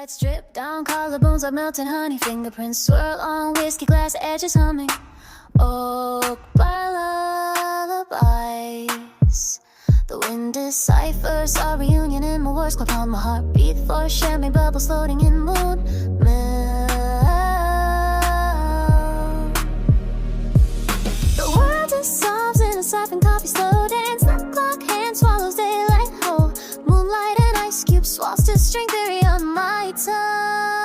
Lights drip down collarbones like melted honey. Fingerprints swirl on whiskey glass edges humming. Oak by lullabies. The wind deciphers our reunion in my words. Clap on my heartbeat for champagne bubbles floating in moon melt. The world dissolves in a siphon coffee slow dance. The clock hand swallows daylight whole. Moonlight and ice cubes swallows to string theory on my tongue.